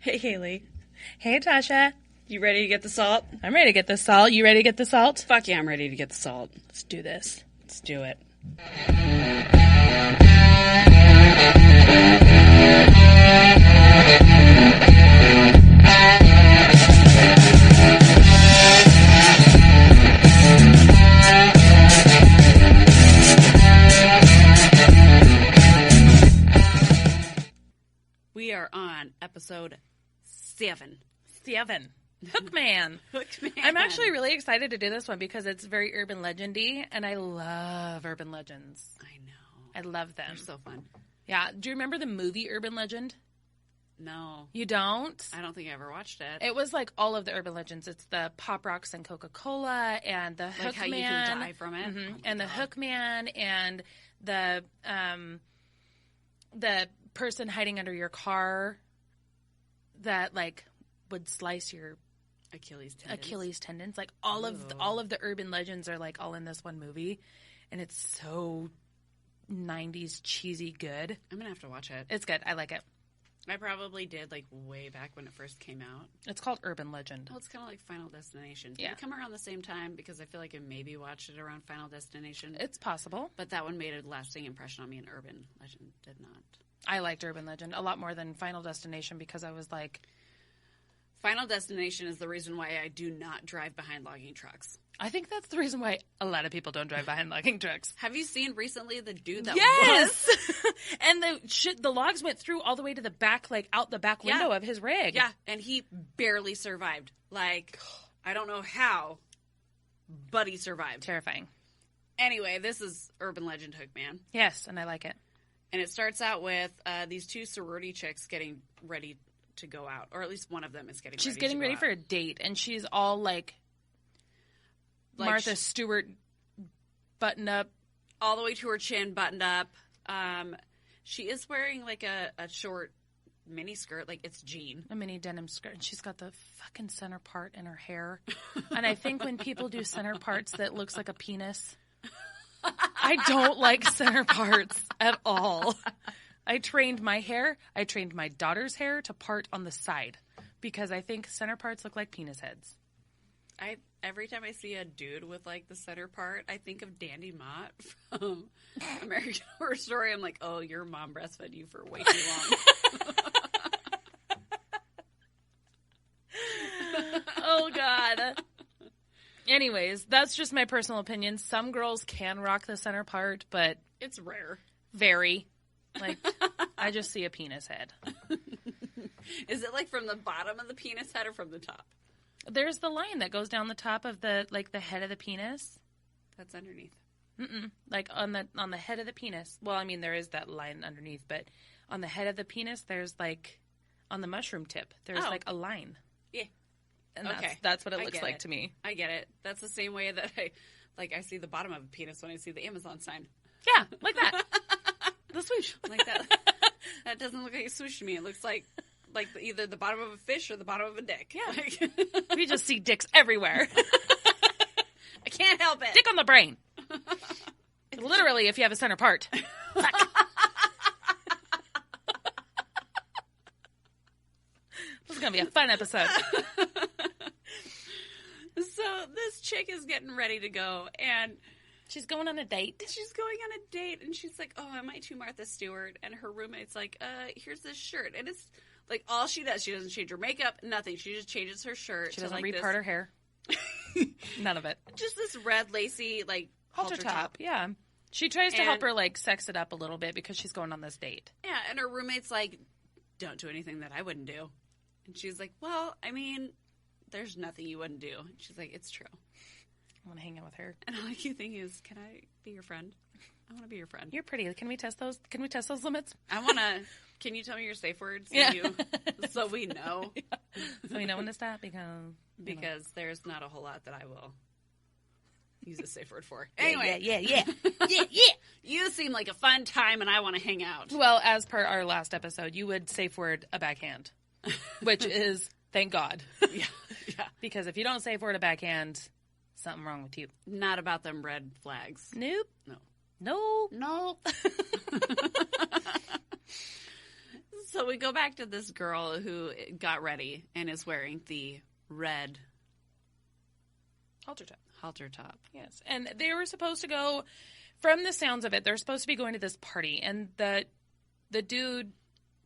Hey, Haley. Hey, Tasha. You ready to get the salt? I'm ready to get the salt. You ready to get the salt? Fuck yeah, I'm ready to get the salt. Let's do this. Let's do it. We are on episode 7. Hookman. Hookman. I'm actually really excited to do this one because it's very urban legendy, and I love urban legends. I know. I love them. They're so fun. Yeah. Do you remember the movie Urban Legend? No. You don't? I don't think I ever watched it. It was like all of the urban legends. It's the Pop Rocks and Coca-Cola and the Hookman. Like how you can die from it? Mm-hmm. Oh and the God. Hookman and the person hiding under your car that like would slice your Achilles tendons. Like all of the urban legends are like all in this one movie, and it's so 90s cheesy good. I'm going to have to watch it. It's good. I like it. I probably did like way back when it first came out. It's called Urban Legend. Well, it's kind of like Final Destination. Did Yeah. it come around the same time? Because I feel like I maybe watched it around Final Destination. It's possible. But that one made a lasting impression on me, and Urban Legend did not. I liked Urban Legend a lot more than Final Destination because I was like, Final Destination is the reason why I do not drive behind logging trucks. I think that's the reason why a lot of people don't drive behind logging trucks. Have you seen recently the dude that Yes! And the logs went through all the way to the back, like out the back window of his rig. Yeah, and he barely survived. Like, I don't know how, but he survived. Terrifying. Anyway, this is Urban Legend Hookman. Yes, and I like it. And it starts out with these two sorority chicks getting ready to go out. Or at least one of them is getting ready to go out. She's getting ready for a date, and she's all like Martha Stewart buttoned up. All the way to her chin, buttoned up. She is wearing like a short mini skirt, like it's jean. A mini denim skirt, and she's got the fucking center part in her hair. And I think when people do center parts that looks like a penis, I don't like center parts at all. I trained my daughter's hair to part on the side because I think center parts look like penis heads. Every time I see a dude with like the center part, I think of Dandy Mott from American Horror Story. I'm like, oh, your mom breastfed you for way too long. Oh, God. Anyways, that's just my personal opinion. Some girls can rock the center part, but It's rare. very. Like, I just see a penis head. Is it like from the bottom of the penis head or from the top? There's the line that goes down the top of the head of the penis. That's underneath. Like on the head of the penis. Well, I mean, there is that line underneath, but on the head of the penis, there's like, on the mushroom tip, there's like a line. Yeah. And Okay. that's what it I looks get like it. to me. I get it. That's the same way that I see the bottom of a penis when I see the Amazon sign. Yeah, like that. The swoosh. Like that. That doesn't look like a swoosh to me. It looks like either the bottom of a fish or the bottom of a dick. Yeah. Like, We just see dicks everywhere. I can't help it. Dick on the brain. Literally, if you have a center part. Fuck. This is going to be a fun episode. So this chick is getting ready to go, and She's going on a date. she's going on a date, and she's like, oh, am I too Martha Stewart? And her roommate's like, here's this shirt. And it's like all she does. She doesn't change her makeup, nothing. She just changes her shirt. She doesn't like repart her hair. None of it. Just this red lacy, like, Halter top. Yeah. She tries to help her, like, sex it up a little bit because she's going on this date. Yeah, and her roommate's like, don't do anything that I wouldn't do. And she's like, well, I mean, there's nothing you wouldn't do. And she's like, it's true. I want to hang out with her. And all I keep thinking is, can I be your friend? I want to be your friend. You're pretty. Can we test those? Can we test those limits? I want to, can you tell me your safe words? Yeah. So we know. Yeah. So we know when to stop Because there's not a whole lot that I will use a safe word for. Yeah, Anyway. yeah. You seem like a fun time and I want to hang out. Well, as per our last episode, you would safe word a backhand, which is thank God. Yeah. Because if you don't safe word a backhand, something wrong with you. Not about them red flags. Nope. No. Nope. No. So we go back to this girl who got ready and is wearing the red halter top. top. Yes. And they were supposed to go, from the sounds of it, they're supposed to be going to this party. And the dude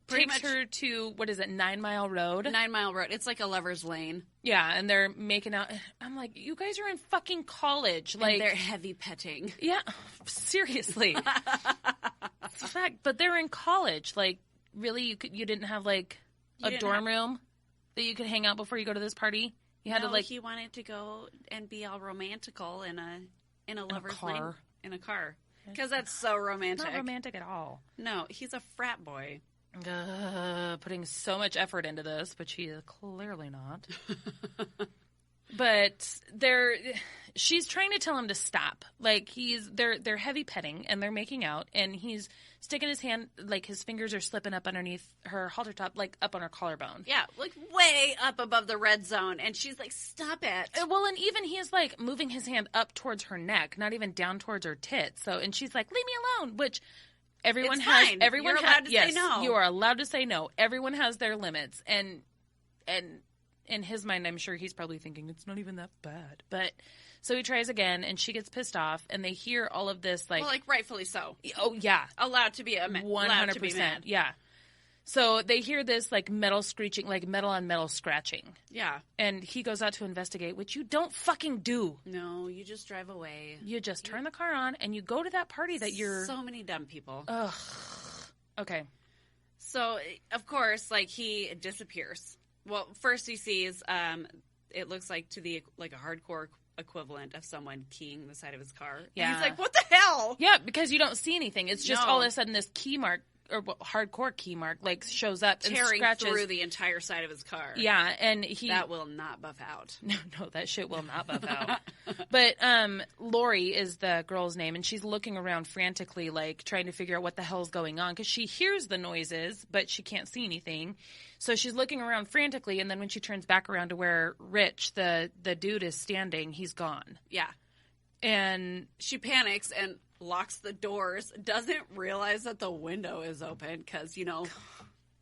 takes her to, 9 Mile Road? 9 Mile Road. It's like a lover's lane. Yeah, and they're making out. I'm like, you guys are in fucking college. Like, and they're heavy petting. Yeah, seriously. It's a fact. But they're in college. Like, really, you didn't have, like, a dorm room that you could hang out before you go to this party? You had to, like... he wanted to go and be all romantical in a lover's lane. In a car. Because that's so romantic. Not romantic at all. No, he's a frat boy. Putting so much effort into this, but she is clearly not. But she's trying to tell him to stop. Like, they're heavy petting and they're making out, and he's sticking his hand, like his fingers are slipping up underneath her halter top, like up on her collarbone. Yeah, like way up above the red zone, and she's like, "Stop it!" Well, and even he's like moving his hand up towards her neck, not even down towards her tits. So, and she's like, "Leave me alone," which. Everyone has. Fine. Everyone You're allowed to say no. You are allowed to say no. Everyone has their limits, and in his mind, I'm sure he's probably thinking it's not even that bad. But so he tries again, and she gets pissed off, and they hear all of this, like, well, like rightfully so. Oh yeah, allowed to be 100%. Yeah. So they hear this, like, metal screeching, like metal on metal scratching. Yeah. And he goes out to investigate, which you don't fucking do. No, you just drive away. You just turn the car on and you go to that party that you're... So many dumb people. Ugh. Okay. So, of course, like, he disappears. Well, first he sees, it looks like a hardcore equivalent of someone keying the side of his car. Yeah. And he's like, what the hell? Yeah, because you don't see anything. It's just No. all of a sudden this key mark, or hardcore key mark, like, shows up and Tearing scratches through the entire side of his car. Yeah, and that will not buff out. No, that shit will not buff out. But Lori is the girl's name, and she's looking around frantically, like, trying to figure out what the hell's going on, because she hears the noises, but she can't see anything. So she's looking around frantically, and then when she turns back around to where Rich, the dude, is standing, he's gone. Yeah. And she panics and locks the doors, doesn't realize that the window is open because, you know.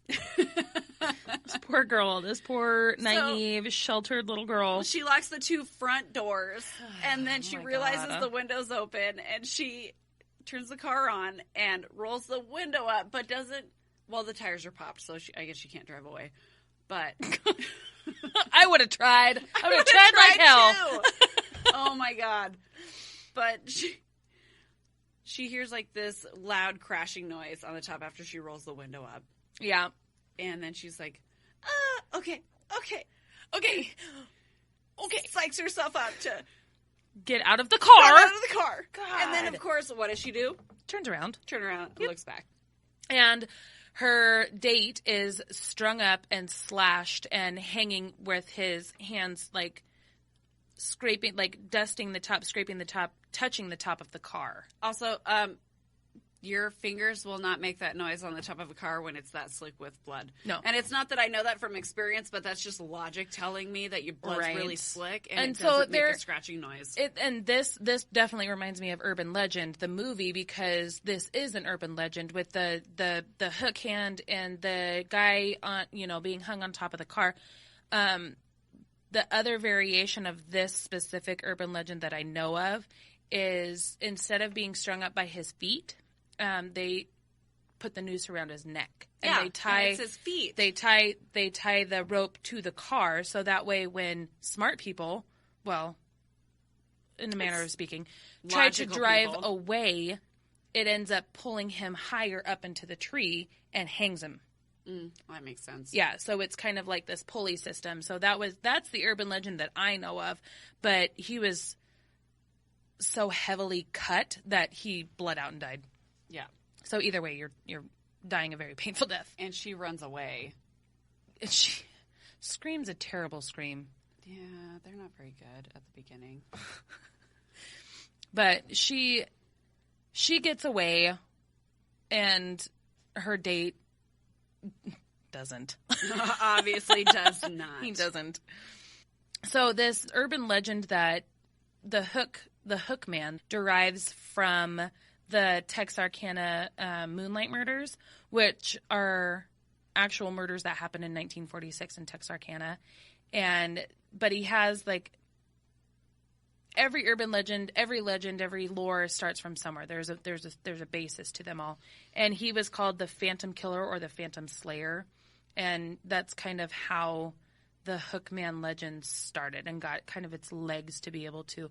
This poor girl, this poor, naive, sheltered little girl. She locks the two front doors, and then she realizes God. The window's open, and she turns the car on and rolls the window up, but doesn't, well, the tires are popped, so I guess she can't drive away. But I would have tried. I would have tried like hell. Oh, my God. But she hears, like, this loud crashing noise on the top after she rolls the window up. Yeah. And then she's like, okay. Psychs herself up to get out of the car. God. And then, of course, what does she do? Turns around. And looks back. And her date is strung up and slashed and hanging with his hands, like, scraping, like, dusting the top, scraping the top, touching the top of the car. Also, your fingers will not make that noise on the top of a car when it's that slick with blood. No. And it's not that I know that from experience, but that's just logic telling me that your blood's really slick and it so doesn't make a scratching noise. And this definitely reminds me of Urban Legend, the movie, because this is an urban legend with the hook hand and the guy on, being hung on top of the car. The other variation of this specific urban legend that I know of is instead of being strung up by his feet, they put the noose around his neck. And it's his feet. They tie the rope to the car so that way when smart people, well, in a manner of speaking, try to drive away, it ends up pulling him higher up into the tree and hangs him. That makes sense. Yeah, so it's kind of like this pulley system. So that's the urban legend that I know of. But he was so heavily cut that he bled out and died. Yeah. So either way, you're dying a very painful death. And she runs away. And she screams a terrible scream. Yeah, they're not very good at the beginning. But she gets away, and her date doesn't. Obviously does not. He doesn't. So this urban legend that the hook man derives from the Texarkana Moonlight murders, which are actual murders that happened in 1946 in Texarkana. But he has, like, every urban legend, every lore starts from somewhere. There's a basis to them all. And he was called the Phantom Killer or the Phantom Slayer. And that's kind of how the Hookman legend started and got kind of its legs to be able to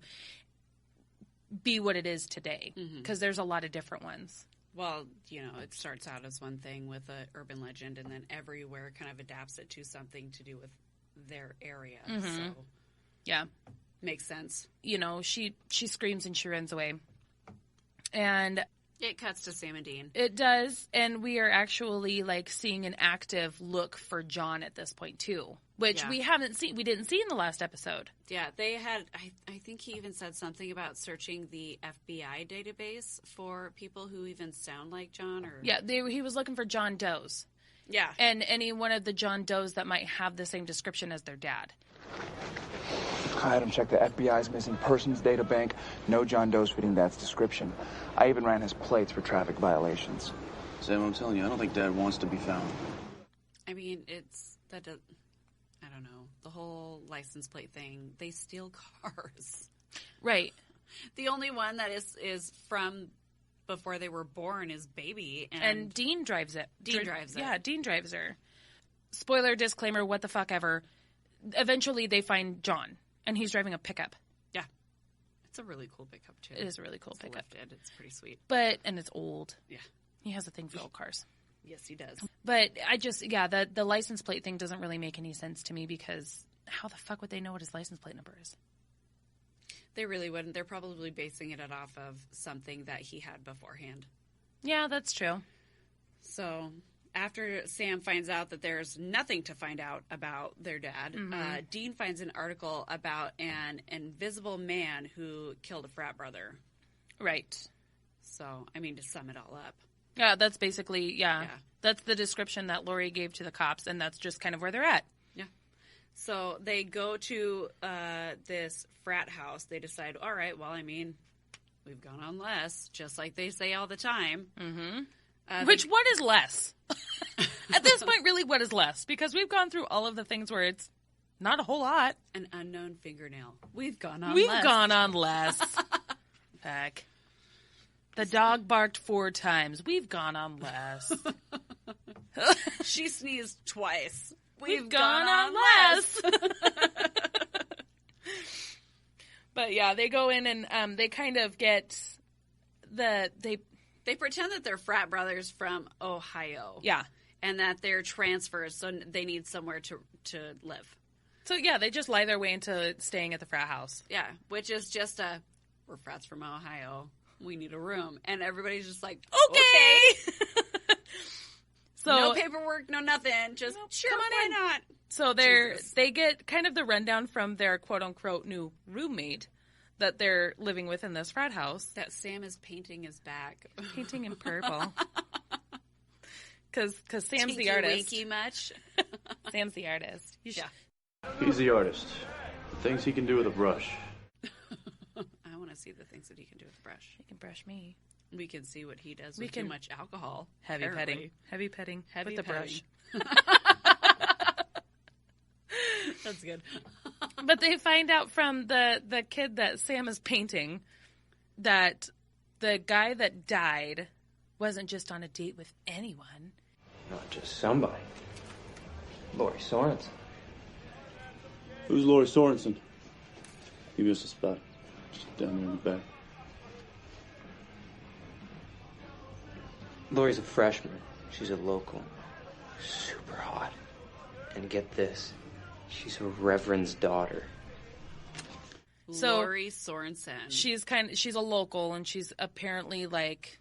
be what it is today. Because there's a lot of different ones. Well, you know, it starts out as one thing with an urban legend, and then everywhere kind of adapts it to something to do with their area. So, yeah. Makes sense. You know, she screams and she runs away. And it cuts to Sam and Dean. It does. And we are actually, like, seeing an active look for John at this point, too. Which we didn't see in the last episode. Yeah, they had, I think he even said something about searching the FBI database for people who even sound like John. Or yeah, he was looking for John Does. Yeah. And any one of the John Does that might have the same description as their dad. I had him check the FBI's missing persons data bank. No John Doe's fitting that description. I even ran his plates for traffic violations. Sam, I'm telling you, I don't think Dad wants to be found. I mean, I don't know, the whole license plate thing. They steal cars. Right. The only one that is from before they were born is Baby. And Dean drives it. Dean drives it. Yeah, Dean drives her. Spoiler, disclaimer, what the fuck ever. Eventually they find John. And he's driving a pickup. Yeah. It's a really cool pickup, too. It is a really cool pickup. Lifted. It's pretty sweet. And it's old. Yeah. He has a thing for old cars. Yes, he does. But the license plate thing doesn't really make any sense to me because how the fuck would they know what his license plate number is? They really wouldn't. They're probably basing it off of something that he had beforehand. Yeah, that's true. So after Sam finds out that there's nothing to find out about their dad, Dean finds an article about an invisible man who killed a frat brother. Right. So, I mean, to sum it all up. Yeah, that's basically, that's the description that Lori gave to the cops, and that's just kind of where they're at. Yeah. So they go to this frat house. They decide, all right, well, I mean, we've gone on less, just like they say all the time. Mm-hmm. What is less? At this point, really, what is less? Because we've gone through all of the things where it's not a whole lot. An unknown fingernail. We've gone on less. We've gone on less. Heck. The dog barked 4 times. We've gone on less. She sneezed twice. We've gone on less. But yeah, they go in and they kind of get They pretend that they're frat brothers from Ohio. Yeah. And that they're transfers, so they need somewhere to live. So, yeah, they just lie their way into staying at the frat house. Yeah, which is just we're frats from Ohio. We need a room. And everybody's just like, okay. So no paperwork, no nothing. Just, sure, come on why in. not? So they get kind of the rundown from their quote-unquote new roommate that they're living with in this frat house. That Sam is painting his back. Painting in purple. Because Sam's the artist. Winky much? Sam's the artist. Yeah. He's the artist. The things he can do with a brush. I want to see the things that he can do with a brush. He can brush me. We can see what he does with too much alcohol. Heavy petting with the brush. That's good. But they find out from the kid that Sam is painting that the guy that died wasn't just on a date with anyone. Not just somebody. Lori Sorensen. Who's Lori Sorensen? Give us a spot. Just down there in the back. Lori's a freshman. She's a local. Super hot. And get this. She's a reverend's daughter. So, Lori Sorensen. She's a local, and she's apparently like...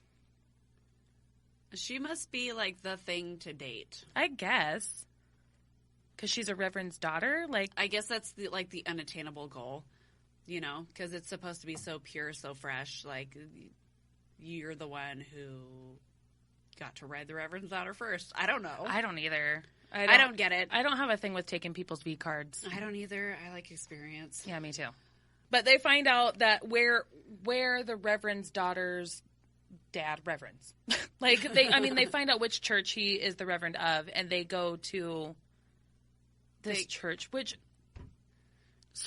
She must be like the thing to date. I guess. Because she's a reverend's daughter? Like, I guess that's the unattainable goal. You know? Because it's supposed to be so pure, so fresh. Like, you're the one who got to ride the reverend's daughter first. I don't know. I don't either. I don't get it. I don't have a thing with taking people's V cards. I don't either. I like experience. Yeah, me too. But they find out that where the reverend's daughter's dad reverends. They find out which church he is the reverend of, and they go to this church, which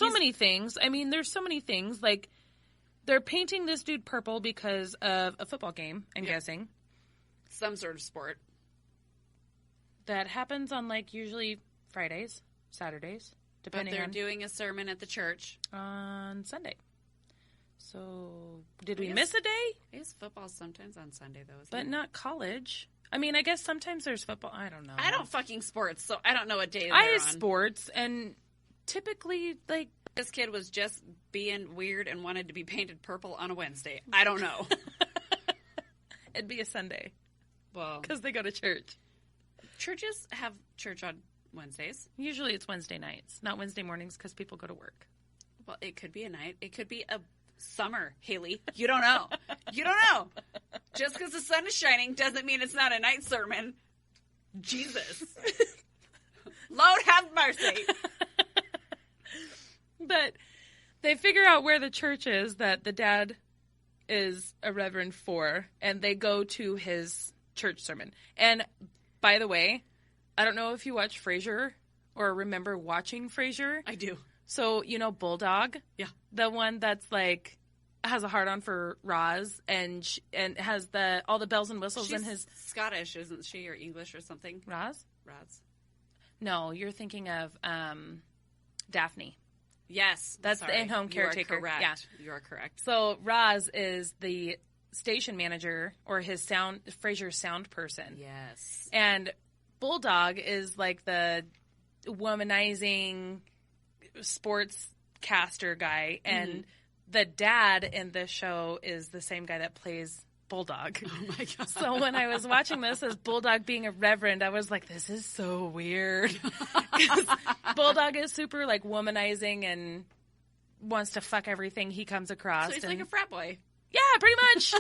many things. I mean, there's so many things. Like, they're painting this dude purple because of a football game, I'm guessing. Some sort of sport. That happens on, like, usually Fridays, Saturdays, depending on... But they're doing a sermon at the church. On Sunday. So, did we miss a day? I guess football sometimes on Sunday, though. But not college. I mean, I guess sometimes there's football. I don't know. I don't fucking sports, so I don't know what day they're I on. sports, and typically, like... This kid was just being weird and wanted to be painted purple on a Wednesday. I don't know. It'd be a Sunday. Well... Because they go to church. Churches have church on Wednesdays. Usually it's Wednesday nights, not Wednesday mornings because people go to work. Well, it could be a night. It could be a summer, Haley. You don't know. You don't know. Just because the sun is shining doesn't mean it's not a night sermon. Jesus. Lord have mercy. But they figure out where the church is that the dad is a reverend for, and they go to his church sermon. And by the way, I don't know if you watch Frasier or remember watching Frasier. I do. So, you know Bulldog? Yeah. The one that's like has a hard on for Roz and has all the bells and whistles in his... Scottish, isn't she, or English or something? Roz? Roz. No, you're thinking of Daphne. Yes. That's the in-home caretaker. You are correct. Yeah. You are correct. So Roz is the station manager or his Frasier's sound person. Yes. And Bulldog is like the womanizing sports caster guy, and the dad in this show is the same guy that plays Bulldog. Oh my God. So when I was watching this as Bulldog being a reverend, I was like, this is so weird. Bulldog is super like womanizing and wants to fuck everything he comes across. So he's like a frat boy. Yeah, pretty much.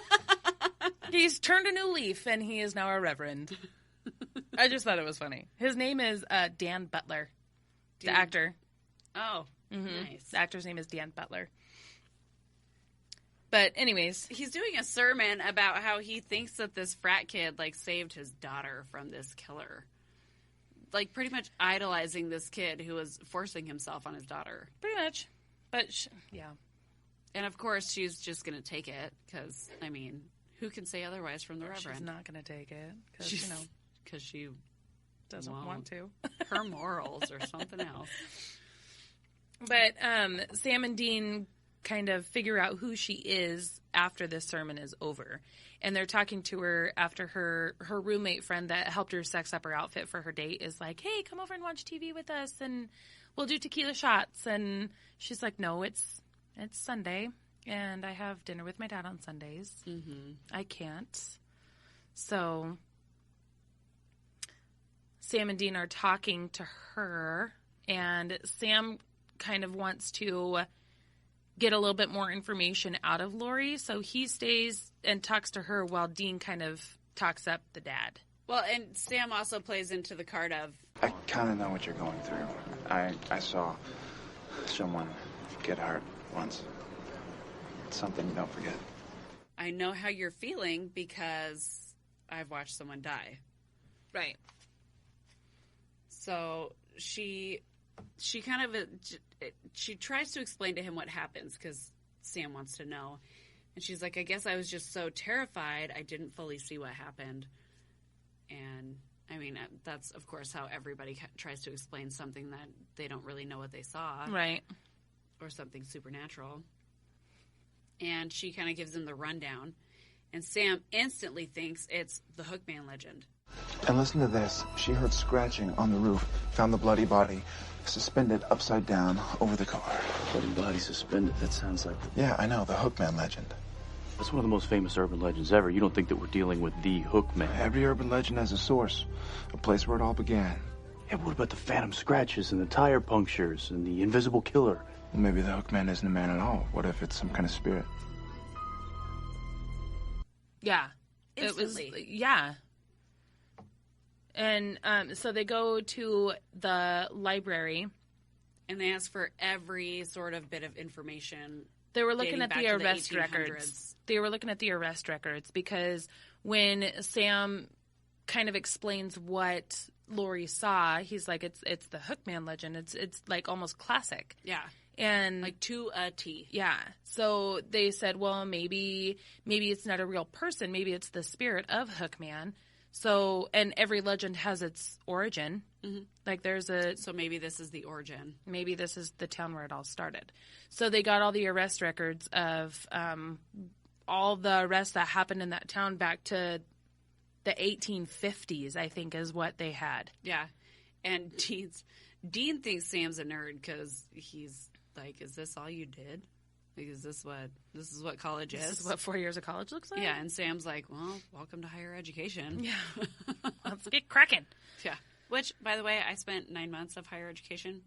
He's turned a new leaf and he is now a reverend. I just thought it was funny. His name is Dan Butler, the actor. Oh, nice. The actor's name is Dan Butler. But anyways, he's doing a sermon about how he thinks that this frat kid like saved his daughter from this killer. Like pretty much idolizing this kid who was forcing himself on his daughter. Pretty much. But yeah. And of course she's just going to take it because, I mean, who can say otherwise from the reverend? She's not going to take it because, because she doesn't want to. Her morals or something else. But Sam and Dean kind of figure out who she is after this sermon is over. And they're talking to her after her roommate friend that helped her sex up her outfit for her date is like, hey, come over and watch TV with us and we'll do tequila shots. And she's like, no, it's Sunday and I have dinner with my dad on Sundays. Mm-hmm. I can't. So Sam and Dean are talking to her, and Sam kind of wants to get a little bit more information out of Lori, so he stays and talks to her while Dean kind of talks up the dad. Well, and Sam also plays into the card of... I kind of know what you're going through. I saw someone get hurt once. It's something you don't forget. I know how you're feeling because I've watched someone die. Right. So she kind of she tries to explain to him what happens because Sam wants to know, and she's like, I guess I was just so terrified I didn't fully see what happened. And I mean, that's of course how everybody tries to explain something that they don't really know what they saw, right, or something supernatural. And she kind of gives him the rundown, and Sam instantly thinks it's the Hookman legend. And listen to this. She heard scratching on the roof, found the bloody body suspended upside down over the car. Bloody body suspended. That sounds like... Yeah, I know. The Hookman legend. That's one of the most famous urban legends ever. You don't think that we're dealing with the Hookman? Every urban legend has a source. A place where it all began. Yeah, what about the phantom scratches and the tire punctures and the invisible killer? Well, maybe the Hookman isn't a man at all. What if it's some kind of spirit? Yeah. Instantly. It was... Yeah. And so they go to the library. And they ask for every sort of bit of information. They were looking dating at back the to arrest 1800s. records. They were looking at the arrest records because when Sam kind of explains what Lori saw, he's like, it's the Hookman legend. It's like almost classic. Yeah. And Like to a T. yeah. So they said, well, maybe it's not a real person. Maybe it's the spirit of Hookman. So, and every legend has its origin. Mm-hmm. Like So maybe this is the origin. maybe this is the town where it all started. So they got all the arrest records of all the arrests that happened in that town back to the 1850s, I think, is what they had. Yeah. And Dean thinks Sam's a nerd because he's like, is this all you did? Like, this is what college is? This is what 4 years of college looks like? Yeah, and Sam's like, well, welcome to higher education. Yeah. Let's get cracking. Yeah. Which, by the way, I spent 9 months of higher education.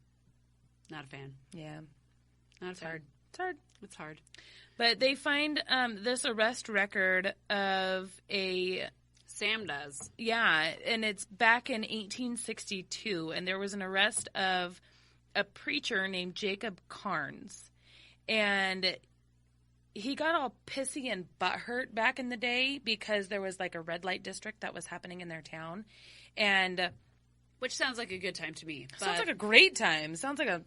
Not a fan. Yeah. Not a fan. Hard. It's hard. It's hard. But they find this arrest record of a... Sam does. Yeah, and it's back in 1862, and there was an arrest of a preacher named Jacob Carnes. And he got all pissy and butthurt back in the day because there was like a red light district that was happening in their town. And... Which sounds like a good time to me. Sounds like a great time. Sounds like a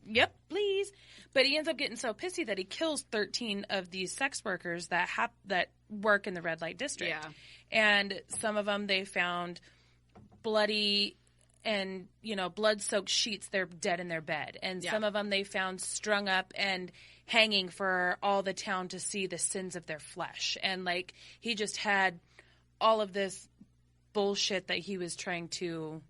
yep, please. But he ends up getting so pissy that he kills 13 of these sex workers that work in the red light district. Yeah. And some of them they found bloody and, blood-soaked sheets. They're dead in their bed. And some of them they found strung up and hanging for all the town to see the sins of their flesh. And, he just had all of this bullshit that he was trying to...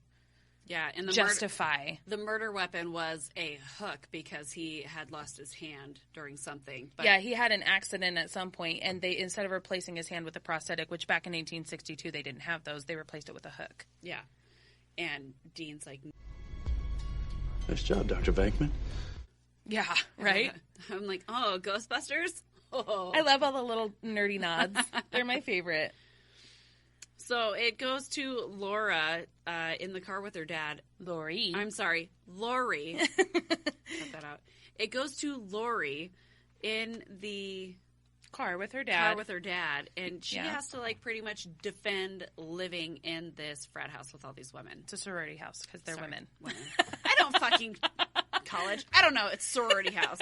Yeah, and justify. The murder weapon was a hook because he had lost his hand during something. But yeah, he had an accident at some point, and they instead of replacing his hand with a prosthetic, which back in 1862 they didn't have those, they replaced it with a hook. Yeah, and Dean's like, Nice job, Dr. Venkman. Yeah, right? I'm like, oh, Ghostbusters? Oh. I love all the little nerdy nods. They're my favorite. So it goes to Laura in the car with her dad. Lori. I'm sorry, Lori. Cut that out. It goes to Lori in the car with her dad. And she has to, pretty much defend living in this frat house with all these women. It's a sorority house because they're women. I don't fucking college. I don't know. It's sorority house.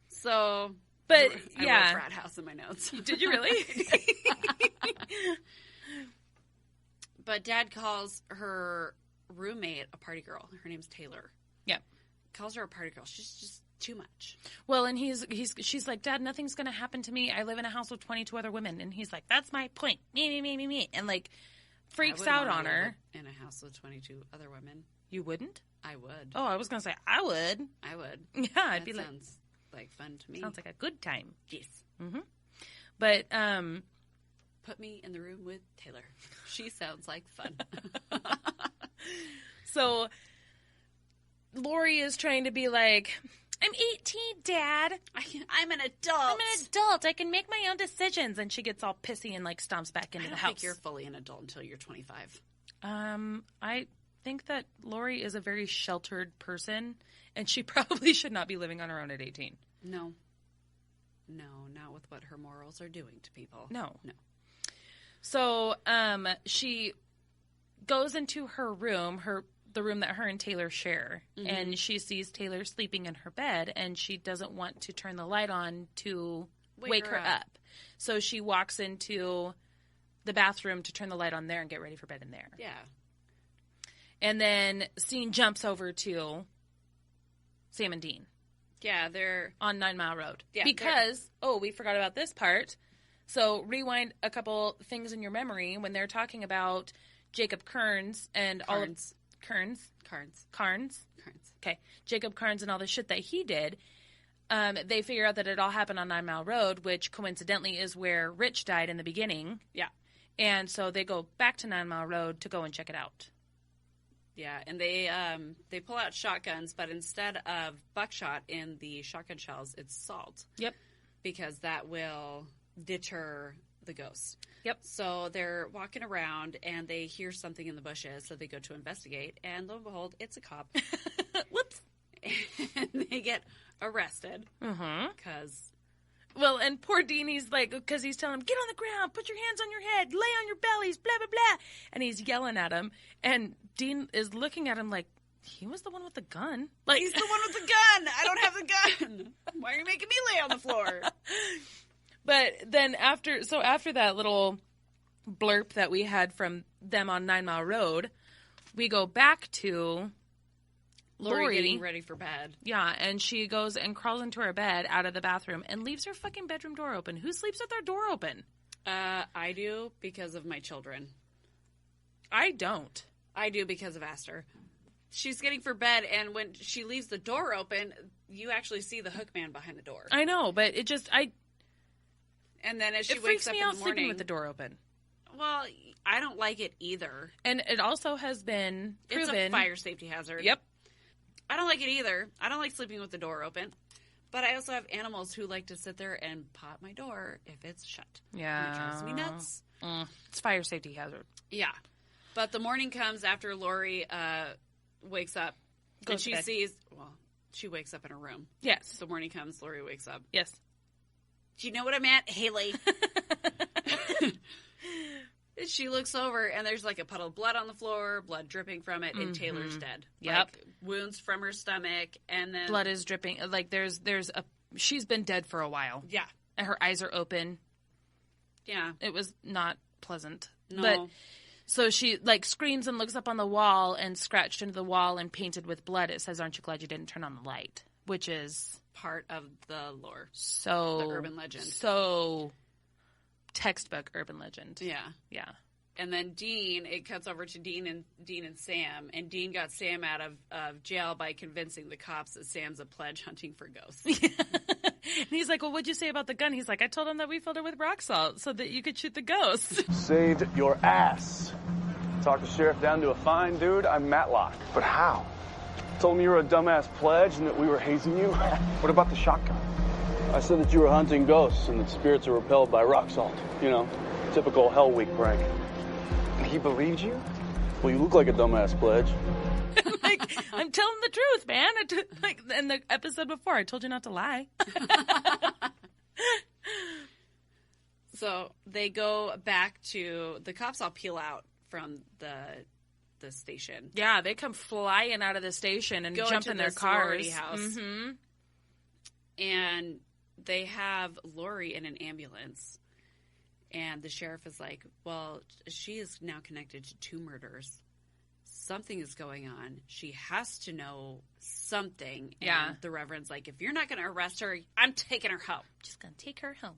So, but I wrote frat house in my notes. Did you really? But Dad calls her roommate a party girl. Her name's Taylor. Yeah. Calls her a party girl. She's just too much. Well, and she's like, Dad, nothing's going to happen to me. I live in a house with 22 other women. And he's like, that's my point. Me. And, freaks out on her. In a house with 22 other women. You wouldn't? I would. Oh, I was going to say, I would. Yeah, I'd be like. Sounds like fun to me. Sounds like a good time. Yes. Mm-hmm. But, put me in the room with Taylor. She sounds like fun. So, Lori is trying to be like, I'm 18, Dad. I'm an adult. I'm an adult. I can make my own decisions. And she gets all pissy and, stomps back into the house. I don't think you're fully an adult until you're 25. I think that Lori is a very sheltered person, and she probably should not be living on her own at 18. No, not with what her morals are doing to people. No. So, she goes into her room, the room that her and Taylor share, and she sees Taylor sleeping in her bed, and she doesn't want to turn the light on to wake her up. So she walks into the bathroom to turn the light on there and get ready for bed in there. Yeah. And then scene jumps over to Sam and Dean. Yeah, they're on 9 Mile Road. Yeah, because, we forgot about this part. So rewind a couple things in your memory when they're talking about Jacob Carnes and all of Carnes. Okay. Jacob Carnes and all the shit that he did. They figure out that it all happened on 9 Mile Road, which coincidentally is where Rich died in the beginning. Yeah. And so they go back to 9 Mile Road to go and check it out. Yeah, and they pull out shotguns, but instead of buckshot in the shotgun shells, it's salt. Yep. Because that will deter the ghosts. Yep. So they're walking around, and they hear something in the bushes, so they go to investigate, and lo and behold, it's a cop. Whoops. And they get arrested. Mm-hmm. Because Well, and poor Dean, he's like, because he's telling him, get on the ground, put your hands on your head, lay on your bellies, blah, blah, blah. And he's yelling at him. And Dean is looking at him like, he was the one with the gun. Like, He's the one with the gun. I don't have the gun. Why are you making me lay on the floor? But then after that little blurb that we had from them on 9 Mile Road, we go back to Lori getting ready for bed. Yeah, and she goes and crawls into her bed out of the bathroom and leaves her fucking bedroom door open. Who sleeps with their door open? I do because of my children. I don't. I do because of Aster. She's getting for bed, and when she leaves the door open, you actually see the hook man behind the door. I know, but it just And then as she it wakes freaks up me in out the morning, sleeping with the door open. Well, I don't like it either. And it also has been proven It's a fire safety hazard. Yep. I don't like it either. I don't like sleeping with the door open. But I also have animals who like to sit there and pop my door if it's shut. Yeah. And it drives me nuts. It's fire safety hazard. Yeah. But the morning comes after Lori wakes up. Goes and she to bed. sees, well, she wakes up in her room. Yes. The morning comes, Lori wakes up. Yes. Do you know what I meant, Haley? She looks over, and there's like a puddle of blood on the floor, blood dripping from it, and Taylor's dead. Yep. Like, wounds from her stomach, and then... Blood is dripping. Like, she's been dead for a while. Yeah. And her eyes are open. Yeah. It was not pleasant. No. But, so she, like, screams and looks up on the wall, and scratched into the wall and painted with blood, it says, "Aren't you glad you didn't turn on the light?" Which is... part of the lore. So... the urban legend. So... textbook urban legend. Yeah. Yeah. And then Dean, it cuts over to Dean and Sam, and Dean got Sam out of jail by convincing the cops that Sam's a pledge hunting for ghosts. And he's like, well, what'd you say about the gun? He's like, I told him that we filled it with rock salt so that you could shoot the ghosts. Saved your ass. Talked the sheriff down to a fine, dude. I'm Matlock. But how? Told me you were a dumbass pledge and that we were hazing you. What about the shotgun? I said that you were hunting ghosts and that spirits are repelled by rock salt. You know, typical Hell Week prank. And he believed you? Well, you look like a dumbass pledge. Like, I'm telling the truth, man. Like in the episode before, I told you not to lie. So they go back to... the cops all peel out from the station. Yeah, they come flying out of the station and Go jump into in their the sorority cars. house. Mm-hmm. And they have Lori in an ambulance. And the sheriff is like, well, she is now connected to 2 murders. Something is going on. She has to know something. And Yeah. the Reverend's like, if you're not going to arrest her, I'm taking her home. Just gonna take her home.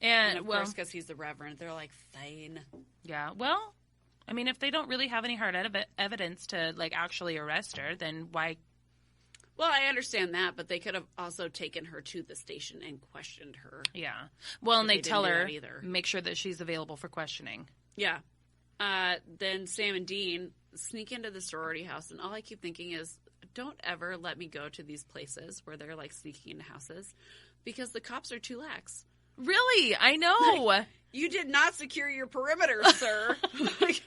And And, of well, course, because he's the Reverend, they're like, fine. yeah, well, I mean, if they don't really have any hard evidence to, like, actually arrest her, then why? Well, I understand that, but they could have also taken her to the station and questioned her. Yeah. Well, and But they they tell didn't do her, that either. make sure that she's available for questioning. Yeah. Then Sam and Dean sneak into the sorority house, and all I keep thinking is, don't ever let me go to these places where they're, like, sneaking into houses, because the cops are too lax. Really? I know. Like, you did not secure your perimeter, sir. Like,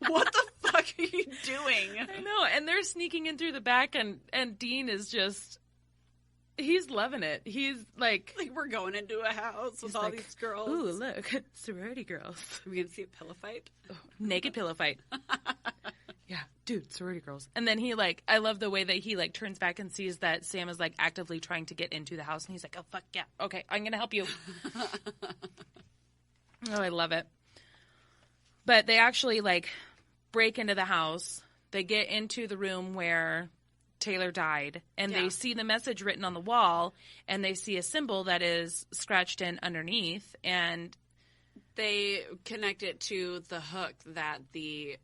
what the fuck are you doing? I know. And they're sneaking in through the back, and Dean is just, he's loving it. He's like, We're going into a house with all like, these girls. ooh, look, sorority girls. Are we going to see a pillow fight? Naked pillow fight. Yeah, dude, sorority girls. And then he, like, I love the way that he, like, turns back and sees that Sam is, like, actively trying to get into the house. And he's like, oh, fuck, yeah. Okay, I'm going to help you. Oh, I love it. But they actually, like, break into the house. They get into the room where Taylor died. And Yeah. they see the message written on the wall. And they see a symbol that is scratched in underneath. And They connect it to the hook that the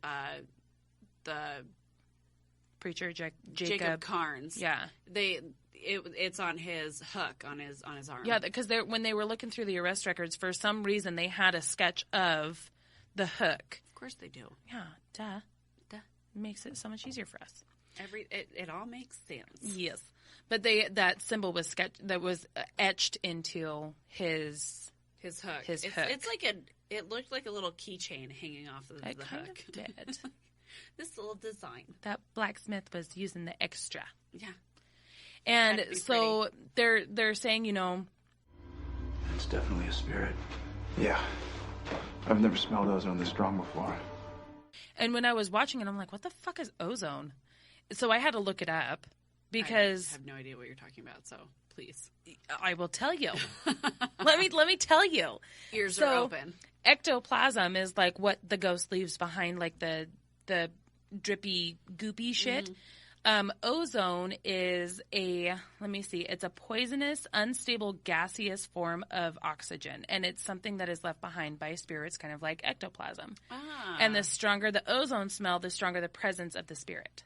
preacher Jacob Carnes. Yeah. It's on his hook on his arm. Yeah, because when they were looking through the arrest records, for some reason they had a sketch of the hook. Of course they do. Yeah, duh. Makes it so much easier for us. It all makes sense. Yes, but that symbol was etched into his Hook. His It's hook. it looked like a little keychain hanging off of It the kind hook. of did. This little design. That blacksmith was using the extra. Yeah. And That'd be so they're saying, It's definitely a spirit. Yeah. I've never smelled ozone this strong before. and when I was watching it, I'm like, what the fuck is ozone? So I had to look it up I because have no idea what you're talking about, so please. I will tell you. let me tell you. Ears are open. Ectoplasm is like what the ghost leaves behind, like the drippy, goopy shit. Ozone is it's a poisonous, unstable, gaseous form of oxygen. And it's something that is left behind by spirits, kind of like ectoplasm. Ah. And the stronger the ozone smell, the stronger the presence of the spirit.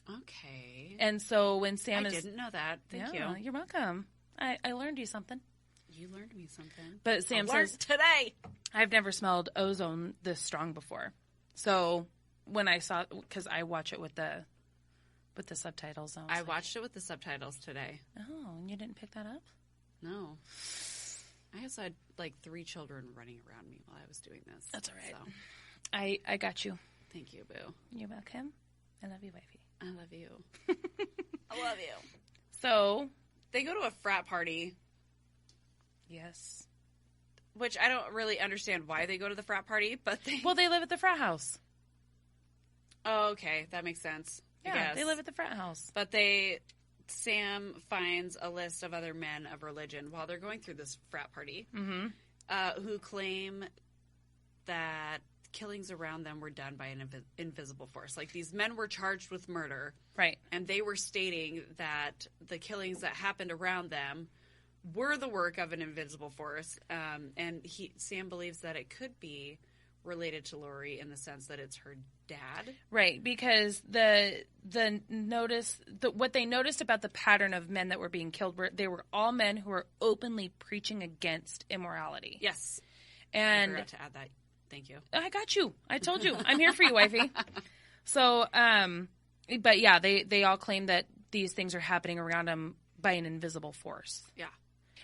Okay. And so when Sam I didn't know that. Thank you. You're welcome. I learned you something. You learned me something. But Sam I learned says, today. I've never smelled ozone this strong before. So when I saw, because I watch it with the subtitles. I watched it with the subtitles today. Oh, and you didn't pick that up? No. I also had like 3 children running around me while I was doing this. That's all right. So. I got you. Thank you, Boo. You're welcome. I love you, wifey. I love you. I love you. So They go to a frat party, yes. which I don't really understand why they go to the frat party, but they... Well, they live at the frat house. Oh, okay. That makes sense. I Yeah, guess. they live at the frat house. But Sam finds a list of other men of religion while they're going through this frat party who claim that killings around them were done by an invisible force. Like, these men were charged with murder. Right. And they were stating that the killings that happened around them were the work of an invisible force. And Sam believes that it could be related to Lori in the sense that it's her dad. Right, because what they noticed about the pattern of men that were being killed they were all men who were openly preaching against immorality. Yes. And I forgot to add that. Thank you. I got you. I told you. I'm here for you, wifey. So, but yeah, they all claim that these things are happening around them by an invisible force. Yeah.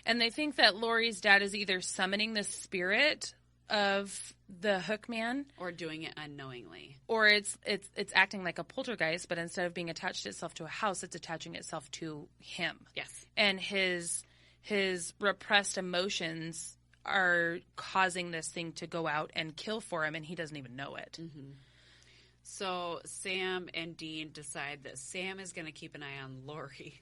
And they think that Lori's dad is either summoning the spirit of the hook man, Or doing it unknowingly. or it's acting like a poltergeist, but instead of being attached itself to a house, it's attaching itself to him. Yes. And his repressed emotions are causing this thing to go out and kill for him, and he doesn't even know it. Mm-hmm. So Sam and Dean decide that Sam is going to keep an eye on Lori.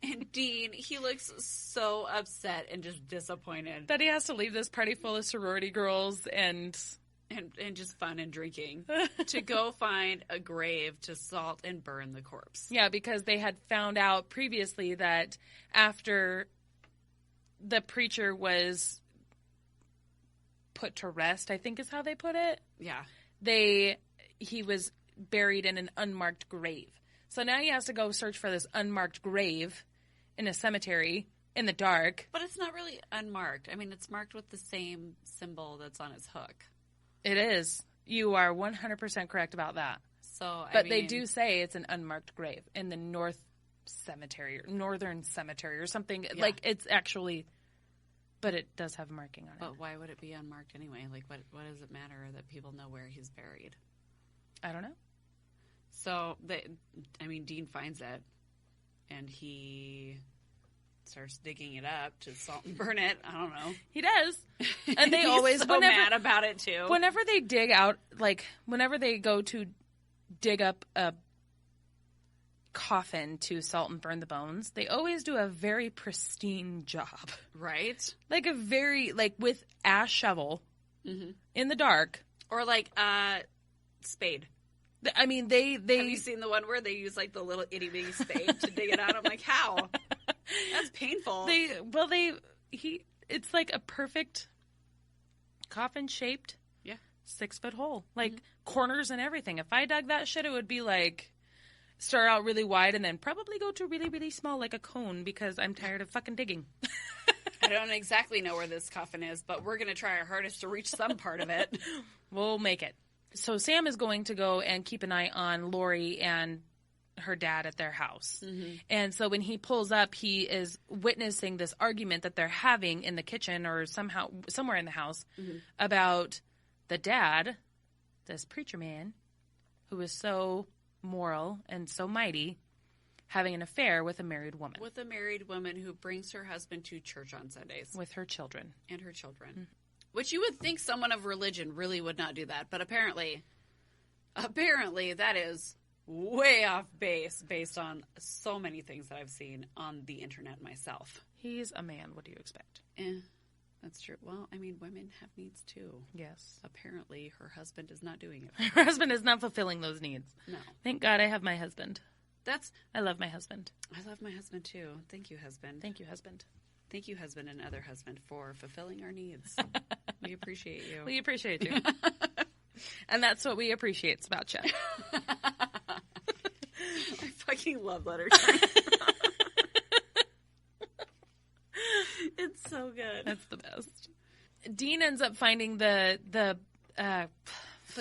And Dean, he looks so upset and just disappointed. That he has to leave this party full of sorority girls and just fun and drinking to go find a grave to salt and burn the corpse. Yeah, because they had found out previously that after the preacher was put to rest, I think is how they put it. Yeah. He was buried in an unmarked grave. So now he has to go search for this unmarked grave in a cemetery in the dark. But it's not really unmarked. I mean, it's marked with the same symbol that's on his hook. It is. You are 100% correct about that. So, They do say it's an unmarked grave in the northern cemetery or something. Yeah. Like, it's actually, but it does have a marking on it. But why would it be unmarked anyway? Like, what does it matter that people know where he's buried? I don't know. So, Dean finds it, and he starts digging it up to salt and burn it. I don't know. He does. And they He's always, so mad about it, too. Whenever they dig out, like, whenever they go to dig up a coffin to salt and burn the bones, they always do a very pristine job. Right? Like with ash shovel in the dark. Or like spade. I mean, they Have you seen the one where they use like the little itty bitty spade to dig it out? I'm like, how? That's painful. It's like a perfect coffin shaped 6-foot hole, like corners and everything. If I dug that shit, it would be like start out really wide and then probably go to really, really small, like a cone, because I'm tired of fucking digging. I don't exactly know where this coffin is, but we're going to try our hardest to reach some part of it. We'll make it. So Sam is going to go and keep an eye on Lori and her dad at their house. Mm-hmm. And so when he pulls up, he is witnessing this argument that they're having in the kitchen or somewhere in the house about the dad, this preacher man, who is so moral and so mighty, having an affair with a married woman. With a married woman who brings her husband to church on Sundays. With her children. And her children. Mm-hmm. Which you would think someone of religion really would not do that. But apparently that is way off base based on so many things that I've seen on the internet myself. He's a man. What do you expect? That's true. Well, I mean, women have needs too. Yes. Apparently, her husband is not doing it. Her husband is not fulfilling those needs. No. Thank God I have my husband. I love my husband. I love my husband too. Thank you, husband. Thank you, husband. Thank you, husband and other husband, for fulfilling our needs. We appreciate you. We appreciate you. And that's what we appreciate about you. I fucking love letter. It's so good. That's the best. Dean ends up finding the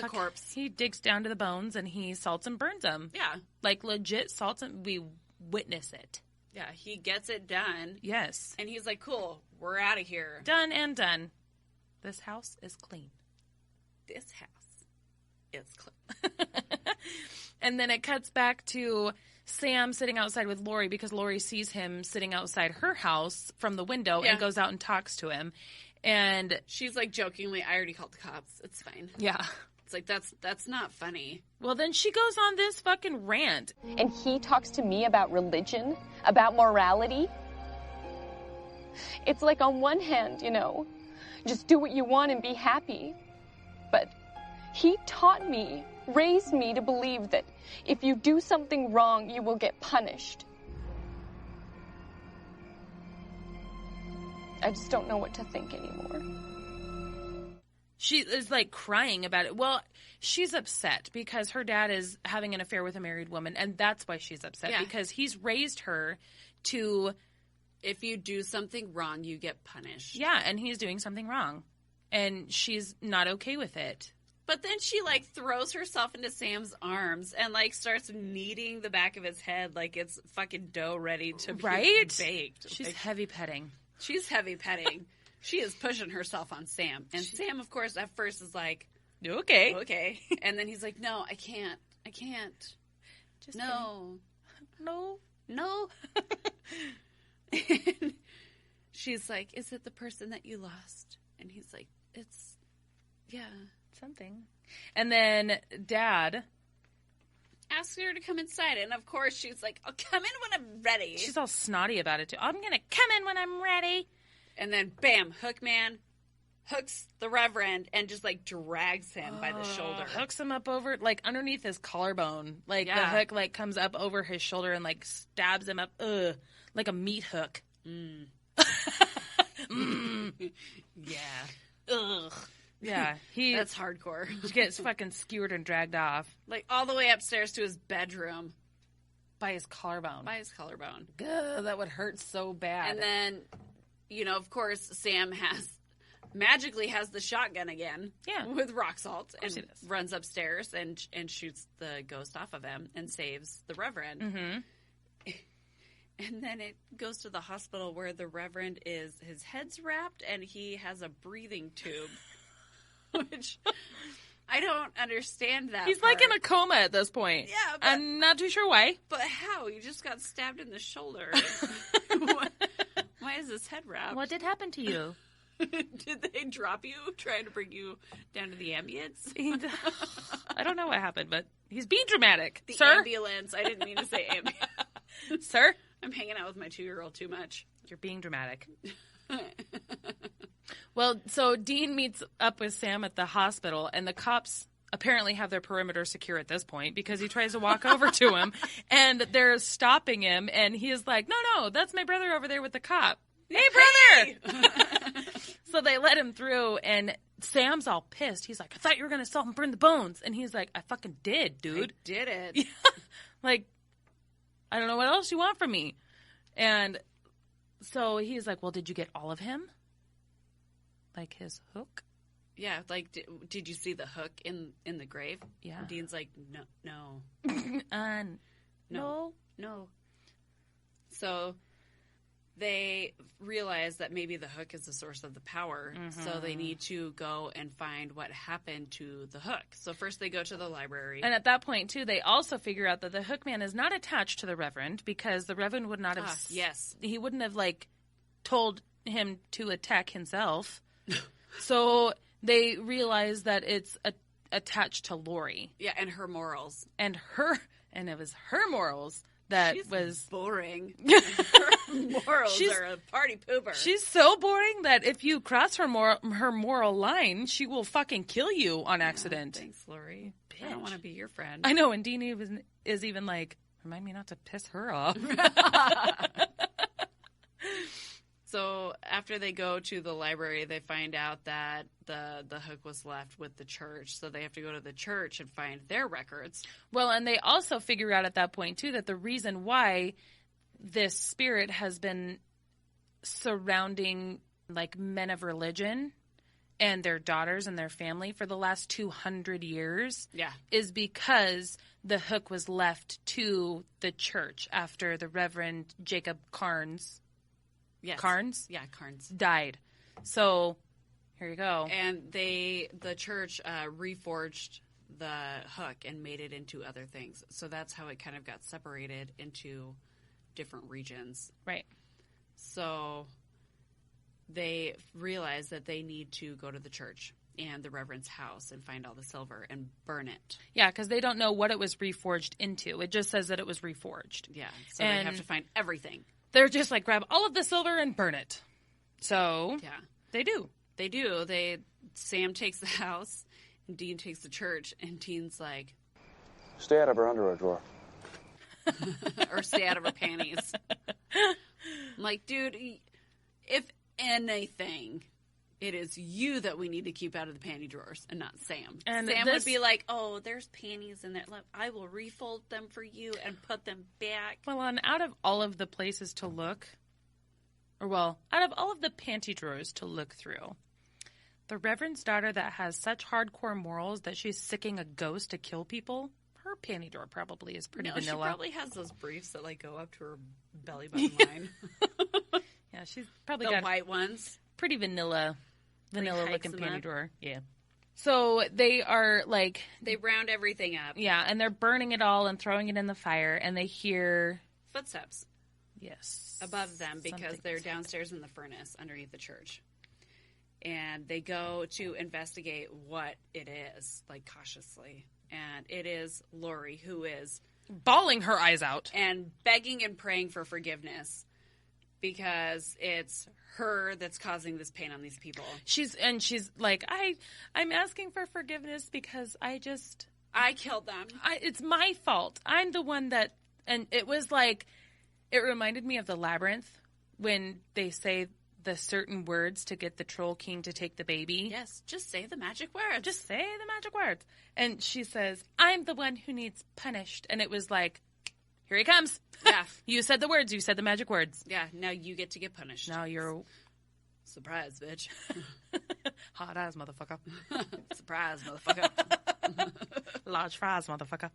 corpse. He digs down to the bones and he salts and burns them. Yeah. Like legit salts and we witness it. Yeah, he gets it done. Yes. And he's like, cool, we're out of here. Done and done. This house is clean. This house is clean. And then it cuts back to Sam sitting outside with Lori because Lori sees him sitting outside her house from the window and goes out and talks to him. And she's like jokingly, I already called the cops. It's fine. Yeah. It's like, that's not funny. Well, then she goes on this fucking rant. And he talks to me about religion, about morality. It's like on one hand, just do what you want and be happy. But he taught me, raised me to believe that if you do something wrong, you will get punished. I just don't know what to think anymore. She is like crying about it. Well, she's upset because her dad is having an affair with a married woman, and that's why she's upset because he's raised her to... If you do something wrong, you get punished. Yeah, and he's doing something wrong. And she's not okay with it. But then she, like, throws herself into Sam's arms and, like, starts kneading the back of his head like it's fucking dough ready to be baked. She's like, heavy petting. She's heavy petting. She is pushing herself on Sam. And Sam, of course, at first is like, Okay. And then he's like, no, I can't. Just no. And she's like, is it the person that you lost? And he's like, it's something. And then Dad asks her to come inside. And of course, she's like, I'll come in when I'm ready. She's all snotty about it, too. I'm going to come in when I'm ready. And then, bam, Hookman hooks the Reverend and just, like, drags him by the shoulder. Hooks him up over, like, underneath his collarbone. Like, the hook, like, comes up over his shoulder and, like, stabs him up, like a meat hook. Yeah. Ugh. Yeah. That's hardcore. He gets fucking skewered and dragged off. Like, all the way upstairs to his bedroom. By his collarbone. Ugh, that would hurt so bad. And then, of course, Sam magically has the shotgun again. Yeah. With rock salt. And does. runs upstairs and shoots the ghost off of him and saves the Reverend. Mm-hmm. And then it goes to the hospital where the Reverend his head's wrapped and he has a breathing tube. Which I don't understand that. He's part. like in a coma at this point. Yeah, but I'm not too sure why. But how? You just got stabbed in the shoulder. Why is his head wrapped? What did happen to you? Did they drop you trying to bring you down to the ambulance? I don't know what happened, but he's being dramatic. The Sir? ambulance. I didn't mean to say ambulance. Sir? I'm hanging out with my 2-year-old too much. You're being dramatic. Well, so Dean meets up with Sam at the hospital, and the cops apparently have their perimeter secure at this point because he tries to walk over to him, and they're stopping him, and he is like, no, that's my brother over there with the cop. Hey, brother! So they let him through, and Sam's all pissed. He's like, I thought you were going to salt and burn the bones. And he's like, I fucking did, dude. I did it. Yeah. Like, I don't know what else you want from me. And so he's like, well, did you get all of him? Like his hook? Yeah, like, did you see the hook in the grave? Yeah. And Dean's like, no. No. So they realize that maybe the hook is the source of the power, so they need to go and find what happened to the hook. So first they go to the library. And at that point, too, they also figure out that the hook man is not attached to the Reverend, because the Reverend would not have... Yes. He wouldn't have, like, told him to attack himself. So they realize that it's attached to Lori. Yeah, and her morals. And it was her morals that She's was... boring. Her morals are a party pooper. She's so boring that if you cross her moral line, she will fucking kill you on accident. Thanks, Lori. Bitch. I don't want to be your friend. I know, and Dean is even like, remind me not to piss her off. So after they go to the library, they find out that the hook was left with the church. So they have to go to the church and find their records. Well, and they also figure out at that point, too, that the reason why this spirit has been surrounding, like, men of religion and their daughters and their family for the last 200 years is because the hook was left to the church after the Reverend Jacob Carnes... Yes. Carnes? Yeah, Carnes. Died. So, here you go. And the church reforged the hook and made it into other things. So that's how it kind of got separated into different regions. Right. So they realized that they need to go to the church and the Reverend's house and find all the silver and burn it. Yeah, because they don't know what it was reforged into. It just says that it was reforged. Yeah, so they have to find everything. They're just like, grab all of the silver and burn it. So, they do. They do. Sam takes the house, and Dean takes the church, and Dean's like... Stay out of her underwear drawer. or stay out of her panties. I'm like, dude, if anything, it is you that we need to keep out of the panty drawers and not Sam. And Sam would be like, oh, there's panties in there. I will refold them for you and put them back. Well, and out of all of the places to look, out of all of the panty drawers to look through, the Reverend's daughter that has such hardcore morals that she's sicking a ghost to kill people, her panty drawer probably is pretty vanilla. She probably has those briefs that, like, go up to her belly button line. Yeah, she's probably the got... white ones. Pretty vanilla looking panty drawer. Yeah. So they are like... They round everything up. Yeah, and they're burning it all and throwing it in the fire, and they hear... footsteps. Yes. Above them, because they're downstairs in the furnace underneath the church. And they go to investigate what it is, like, cautiously. And it is Lori, who is... bawling her eyes out. And begging and praying for forgiveness. Because it's her that's causing this pain on these people. She's like, I'm asking for forgiveness because I killed them. It's my fault. I'm the one that, and it was like, it reminded me of the Labyrinth when they say the certain words to get the Troll King to take the baby. Yes, just say the magic words. Just say the magic words. And she says, I'm the one who needs punished. And it was like, here he comes. Yeah. You said the words. You said the magic words. Yeah, now you get to get punished. Now you're... Surprise, bitch. Hot eyes, motherfucker. Surprise, motherfucker. Large fries, motherfucker.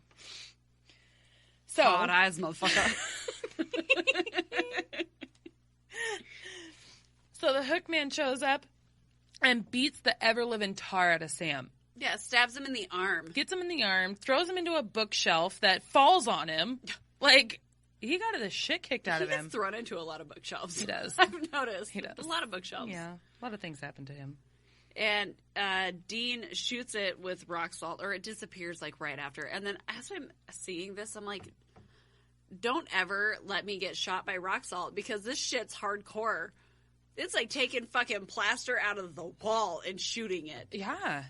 So... Hot eyes, motherfucker. So the Hookman shows up and beats the ever-living tar out of Sam. Yeah, stabs him in the arm. Gets him in the arm, throws him into a bookshelf that falls on him. Like, he got the shit kicked out of him. He's thrown into a lot of bookshelves. He does. I've noticed. He does. A lot of bookshelves. Yeah, a lot of things happen to him. And Dean shoots it with rock salt, or it disappears, like, right after. And then as I'm seeing this, I'm like, don't ever let me get shot by rock salt, because this shit's hardcore. It's like taking fucking plaster out of the wall and shooting it. Yeah.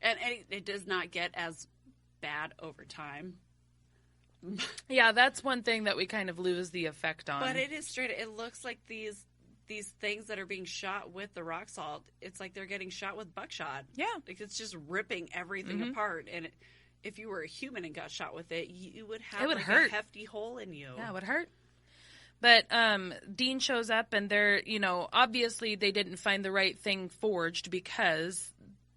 And it does not get as bad over time. Yeah, that's one thing that we kind of lose the effect on. But it is straight. It looks like these things that are being shot with the rock salt, it's like they're getting shot with buckshot. Yeah. Like, it's just ripping everything apart. And if you were a human and got shot with it, you would have hurt. A hefty hole in you. Yeah, it would hurt. But Dean shows up, and they're, obviously they didn't find the right thing forged because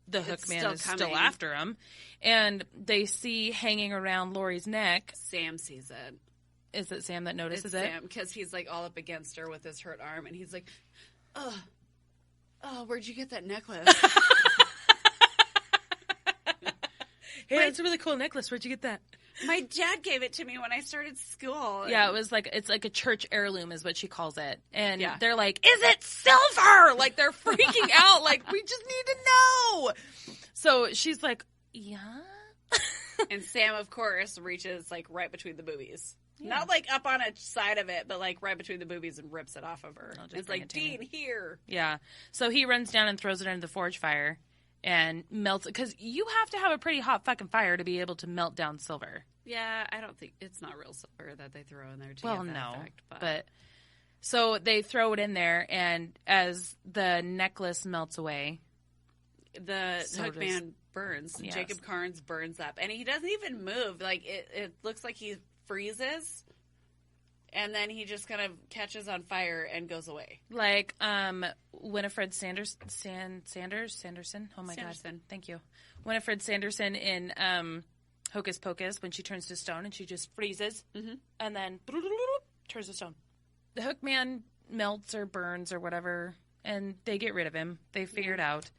the Hookman is still after him. And they see hanging around Lori's neck. Sam sees it. Is it Sam that notices it's Sam, because he's like all up against her with his hurt arm, and he's like, oh, where'd you get that necklace? Hey, it's a really cool necklace. Where'd you get that? My dad gave it to me when I started school. Yeah, it's like a church heirloom is what she calls it. And Yeah. they're like, is it silver? Like, they're freaking out. Like, we just need to know. So she's like, yeah. And Sam, of course, reaches like right between the boobies. Yeah. Not like up on a side of it, but like right between the boobies and rips it off of her. It's like, Dean, here. Yeah. So he runs down and throws it into the forge fire and melts it. Because you have to have a pretty hot fucking fire to be able to melt down silver. Yeah, I don't think it's not real silver that they throw in there to Well, get that no. effect, But so they throw it in there, and as the necklace melts away, the so hook man burns. Yes. Jacob Carnes burns up, and he doesn't even move. Like it looks like he freezes, and then he just kind of catches on fire and goes away. like Winifred Sanderson. Oh my god, thank you, Winifred Sanderson in Hocus Pocus when she turns to stone and she just freezes and then turns to stone. The hook man melts or burns or whatever, and they get rid of him. They figure it out.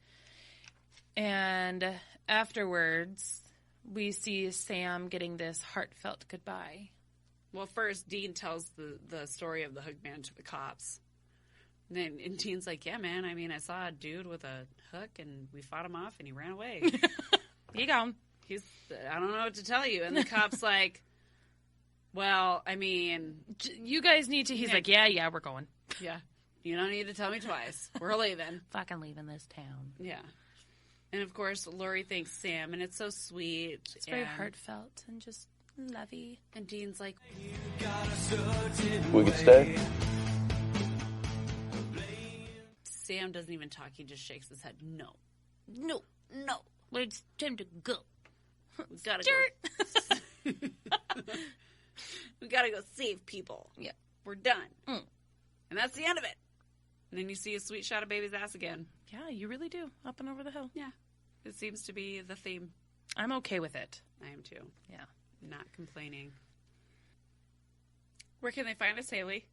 And afterwards, we see Sam getting this heartfelt goodbye. Well, first, Dean tells the story of the hook man to the cops. And Dean's like, yeah, man, I mean, I saw a dude with a hook, and we fought him off, and he ran away. He gone. I don't know what to tell you. And the cop's like, well, I mean... You guys need to... He's like, yeah, we're going. Yeah. You don't need to tell me twice. We're leaving. Fucking leaving this town. Yeah. And, of course, Lori thanks Sam, and it's so sweet. It's very heartfelt and just lovey. And Dean's like... We could stay? Sam doesn't even talk. He just shakes his head. No. It's time to go. We gotta go. We gotta go save people. Yeah. We're done. And that's the end of it. And then you see a sweet shot of baby's ass again. Yeah, you really do. Up and over the hill. Yeah. It seems to be the theme. I'm okay with it. I am too. Yeah. Not complaining. Where can they find us, Haley?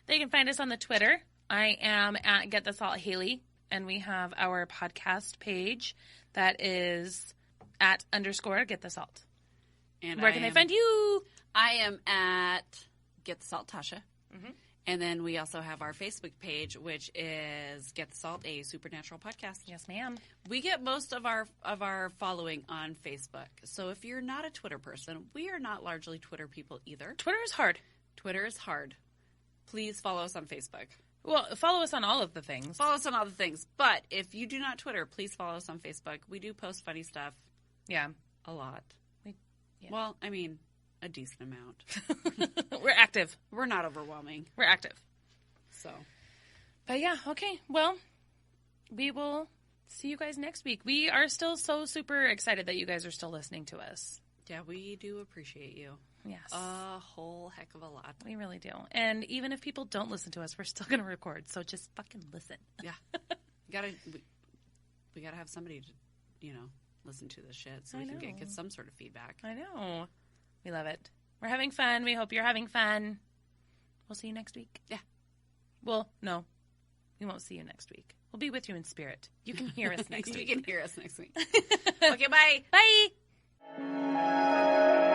They can find us on the Twitter. I am at Get the Salt Haley, and we have our podcast page that is at _ Get the Salt. And where can they find you? I am at Get the Salt Tasha. And then we also have our Facebook page, which is Get the Salt, a supernatural podcast. Yes, ma'am. We get most of our following on Facebook. So if you're not a Twitter person, we are not largely Twitter people either. Twitter is hard. Twitter is hard. Please follow us on Facebook. Well, follow us on all of the things. Follow us on all the things. But if you do not Twitter, please follow us on Facebook. We do post funny stuff. Yeah. A lot. Yeah. Well, I mean, a decent amount. We're active. We're not overwhelming. We're active. So. But yeah, okay. Well, we will see you guys next week. We are still so super excited that you guys are still listening to us. Yeah, we do appreciate you. Yes. A whole heck of a lot. We really do. And even if people don't listen to us, we're still going to record. So just fucking listen. Yeah. We gotta have somebody to, listen to this shit so we can get some sort of feedback. I know. We love it. We're having fun. We hope you're having fun. We'll see you next week. Yeah. Well, no. We won't see you next week. We'll be with you in spirit. You can hear us next week. You can hear us next week. Okay, bye. Bye.